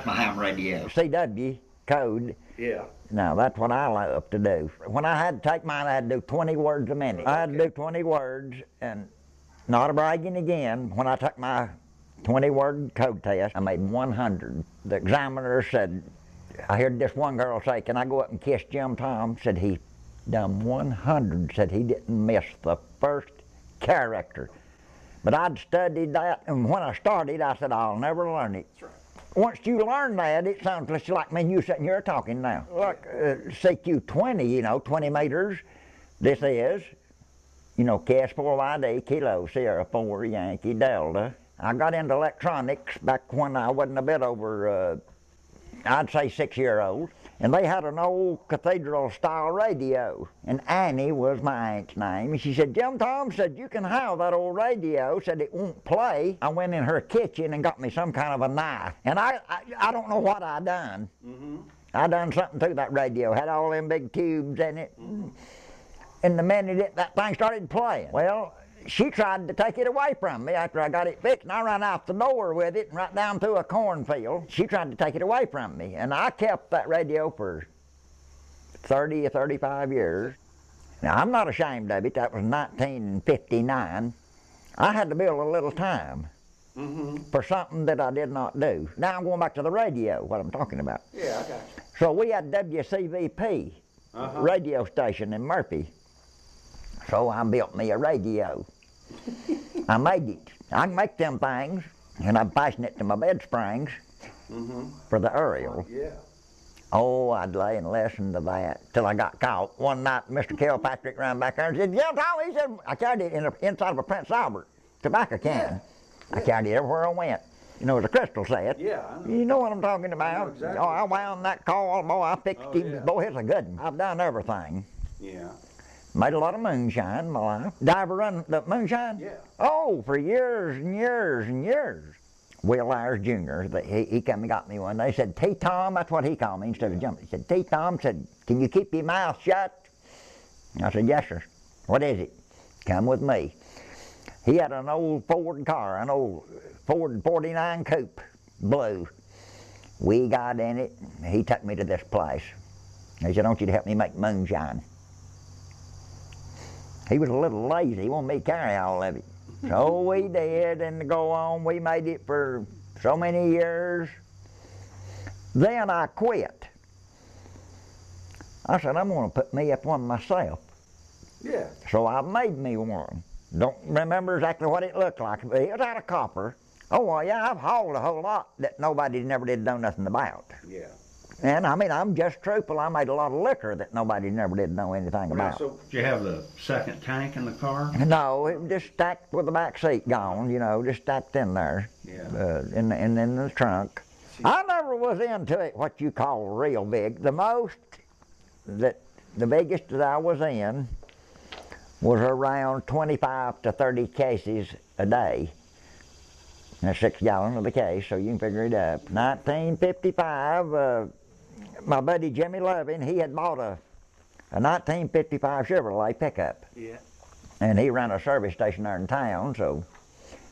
That's my ham radio. CW code. Yeah. Now, that's what I love to do. When I had to take mine, I had to do 20 words a minute. I had to do 20 words, and not a bragging again, when I took my 20-word code test, I made 100. The examiner said, I heard this one girl say, can I go up and kiss Jim Tom? Said he done 100, said he didn't miss the first character. But I'd studied that, and when I started, I said, I'll never learn it. That's right. Once you learn that, it sounds just like me, you sitting here talking now. Look, CQ 20, you know, 20 meters, this is, you know, KS4YD, Kilo, Sierra 4, Yankee, Delta. I got into electronics back when I wasn't a bit over, I'd say 6-year-old. And they had an old cathedral-style radio. And Annie was my aunt's name. And she said, Jim Tom said, you can have that old radio. Said it won't play. I went in her kitchen and got me some kind of a knife. And I don't know what I done. I done something to that radio. Had all them big tubes in it. And the minute that thing started playing, well, she tried to take it away from me after I got it fixed, and I ran out the door with it and right down through a cornfield. She tried to take it away from me, and I kept that radio for 30 or 35 years. Now, I'm not ashamed of it. That was 1959. I had to build a little time for something that I did not do. Now I'm going back to the radio, what I'm talking about. Yeah, I got you. So we had WCVP radio station in Murphy. So I built me a radio. I made it. I can make them things, and I'm passing it to my bed springs for the aerial. Yeah. Oh, I'd lay and listen to that till I got caught. One night, Mr. Kilpatrick ran back there and said, yeah, Tom, he said, I carried it in the inside of a Prince Albert tobacco can. I carried it everywhere I went. You know, it was a crystal set. Yeah, I know. You know what I'm talking about. I know exactly. Oh, I wound that coil, boy, I fixed him. Boy, it's a good one. I've done everything. Yeah. Made a lot of moonshine in my life. Diver run the moonshine? Yeah. Oh, for years and years and years. Will Ayers Jr., he come and got me one day. He said, T-Tom, that's what he called me instead of jumping. He said, T-Tom, said, can you keep your mouth shut? I said, yes, sir. What is it? Come with me. He had an old Ford car, an old Ford 49 Coupe, blue. We got in it. He took me to this place. He said, I want you to help me make moonshine. He was a little lazy. He wanted me to carry all of it. So we did, and to go on, we made it for so many years. Then I quit. I said, I'm going to put me up one myself. Yeah. So I made me one. Don't remember exactly what it looked like, but it was out of copper. Oh, well, yeah, I've hauled a whole lot that nobody never did know nothing about. Yeah. And I mean, I'm just truthful. I made a lot of liquor that nobody never did know anything about. So did you have the second tank in the car? No, it was just stacked with the back seat gone, you know, just stacked in there. Yeah. In the trunk. I never was into it, what you call real big. The biggest that I was in was around 25 to 30 cases a day. That's 6 gallons of the case, so you can figure it up. 1955, my buddy Jimmy Lovin, he had bought a 1955 Chevrolet pickup. Yeah. And he ran a service station there in town, so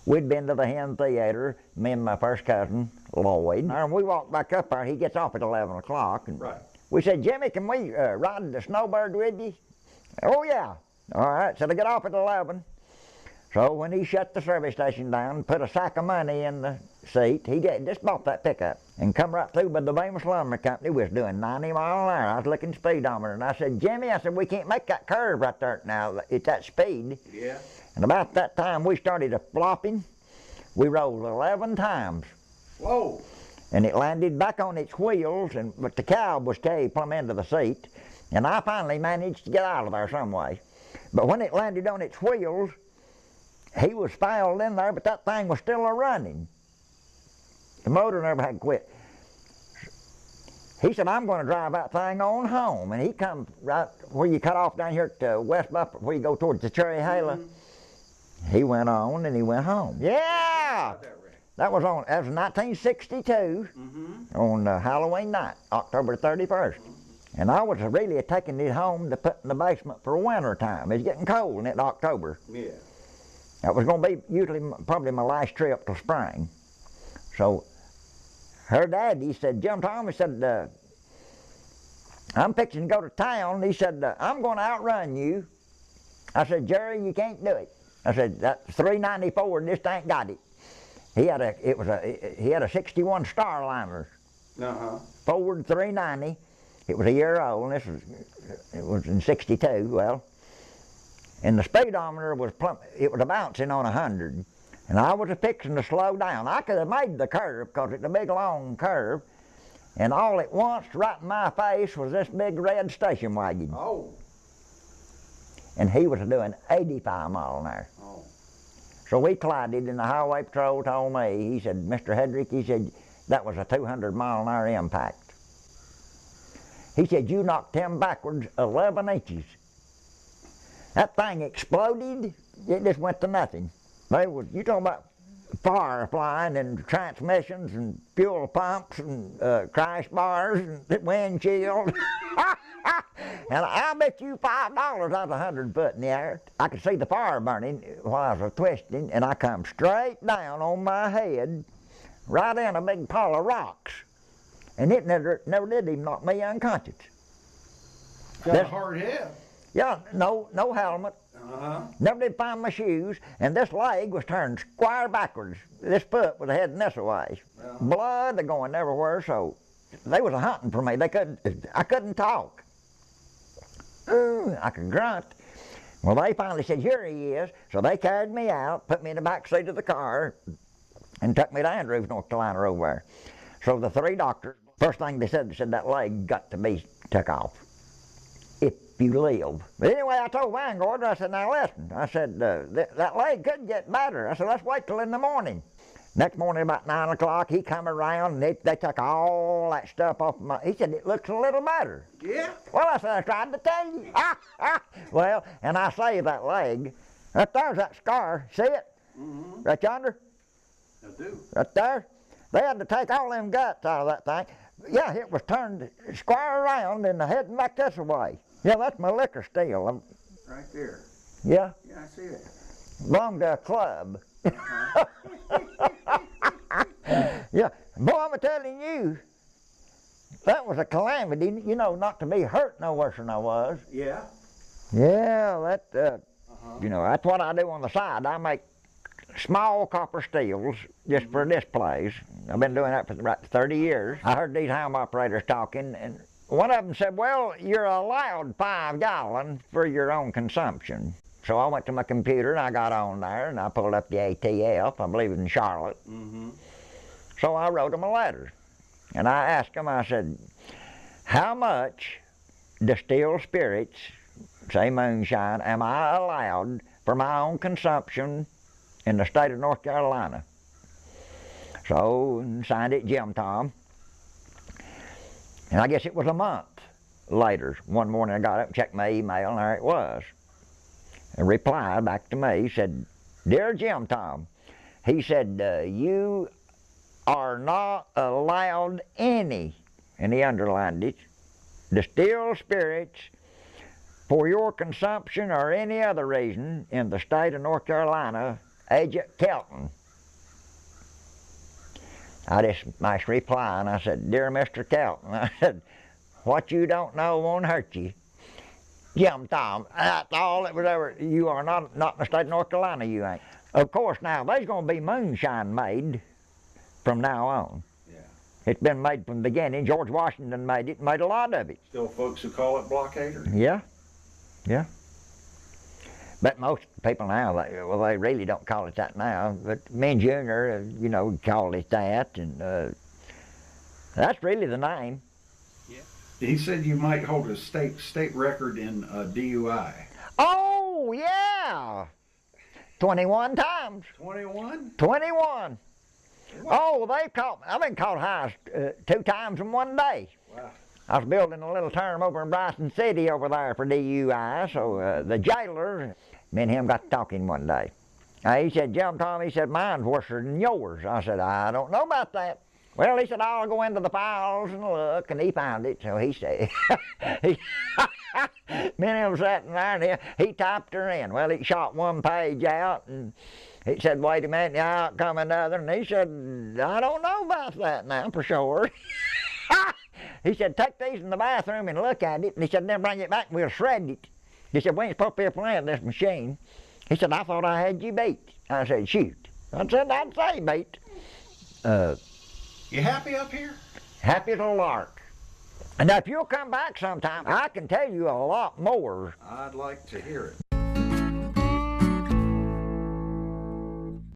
we'd been to the Hen Theater, me and my first cousin, Lloyd. And we walked back up there, he gets off at 11 o'clock. And right. We said, Jimmy, can we ride the Snowbird with you? Oh, yeah. All right, so they get off at 11. So when he shut the service station down, put a sack of money in the seat, he just bought that pickup and come right through by the Famous Lumber Company. We was doing 90 miles an hour. I was looking speedometer, and I said, Jimmy, I said, we can't make that curve right there now. It's that speed. Yeah. And about that time, we started a flopping. We rolled 11 times. Whoa. And it landed back on its wheels, but the cow was carried plumb into the seat. And I finally managed to get out of there some way. But when it landed on its wheels, he was fouled in there, but that thing was still a-running. The motor never had quit. He said, I'm going to drive that thing on home. And he come right where you cut off down here at West Buffer, where you go towards the Cherry Hala. He went on and he went home. Yeah! That was 1962 on Halloween night, October 31st. And I was really taking it home to put in the basement for winter time. It's getting cold in it October. Yeah. That was going to be probably my last trip till spring. So her daddy said, Jim Tom, he said, I'm fixing to go to town. He said, I'm going to outrun you. I said, Jerry, you can't do it. I said, that 394 just ain't got it. He had a 61 Starliner. Ford 390. It was a year old, and it was in 62, well. And the speedometer was it was bouncing on 100. And I was fixing to slow down. I could have made the curve because it's a big long curve. And all at once, right in my face, was this big red station wagon. Oh. And he was doing 85 miles an hour. Oh. So we collided, and the highway patrol told me, he said, Mr. Hedrick, he said, that was a 200 mile an hour impact. He said, you knocked him backwards 11 inches. That thing exploded, it just went to nothing. You talking about fire flying and transmissions and fuel pumps and crash bars and windshield. And I bet you $5 I was 100 foot in the air. I could see the fire burning while I was twisting, and I come straight down on my head, right in a big pile of rocks. And it never did even knock me unconscious. Got a hard head. Yeah, no helmet. Never did find my shoes, and this leg was turned square backwards. This foot was heading this way. Blood going everywhere, so they was hunting for me. I couldn't talk. I could grunt. Well, they finally said, here he is. So they carried me out, put me in the back seat of the car, and took me to Andrews, North Carolina over there. So the three doctors, first thing they said that leg got to be took off. If you live. But anyway, I told Vanguard, I said, now listen, I said, that leg could get better. I said, let's wait till in the morning. Next morning about 9 o'clock, he come around, and they took all that stuff off my, he said, it looks a little better. Yeah? Well, I said, I tried to tell you. Well, and I saved that leg. Right there's that scar, see it? Mm-hmm. Right yonder? I do. Right there? They had to take all them guts out of that thing. Yeah, it was turned square around and heading back this way. Yeah, that's my liquor still. Right there. Yeah? Yeah, I see it. Belonged to a club. Yeah, boy, I'm telling you, that was a calamity, you know, not to be hurt no worse than I was. Yeah? Yeah, you know, that's what I do on the side. I make small copper steels just for displays. I've been doing that for about 30 years. I heard these helm operators talking, and one of them said, well, you're allowed 5 gallons for your own consumption. So I went to my computer and I got on there and I pulled up the ATF, I believe in Charlotte. Mm-hmm. So I wrote them a letter. And I asked them, I said, how much distilled spirits, say moonshine, am I allowed for my own consumption in the state of North Carolina? So, signed it Jim Tom. And I guess it was a month later. One morning I got up and checked my email, and there it was. A reply back to me said, Dear Jim Tom, he said, you are not allowed any, and he underlined it, distilled spirits for your consumption or any other reason in the state of North Carolina, Agent Kelton. I just nice reply, and I said, Dear Mr. Kelton, I said, what you don't know won't hurt you. Jim Tom, that's all that was ever, you are not in the state of North Carolina, you ain't. Of course, now, there's going to be moonshine made from now on. Yeah. It's been made from the beginning. George Washington made it, made a lot of it. Still folks who call it blockader? Yeah, yeah. But most people now, they really don't call it that now. But me and Junior, you know, called it that, and that's really the name. Yeah. He said you might hold a state record in DUI. Oh, yeah! 21 times. 21? 21. What? Oh, they've caught me. I've been caught high 2 times in one day. Wow. I was building a little term over in Bryson City over there for DUI, so the jailer, me and him got to talking one day. He said, Jim Tom, he said, mine's worse than yours. I said, I don't know about that. Well, he said, I'll go into the files and look, and he found it. So he said, me and him sat in there, and he typed her in. Well, he shot one page out, and He said, wait a minute, out come another. And he said, I don't know about that now for sure. He said, take these in the bathroom and look at it. And he said, then bring it back and we'll shred it. He said, we ain't supposed to be playing this machine. He said, I thought I had you beat. I said, shoot. I said, I'd say beat. You happy up here? Happy as a lark. And if you'll come back sometime, I can tell you a lot more. I'd like to hear it.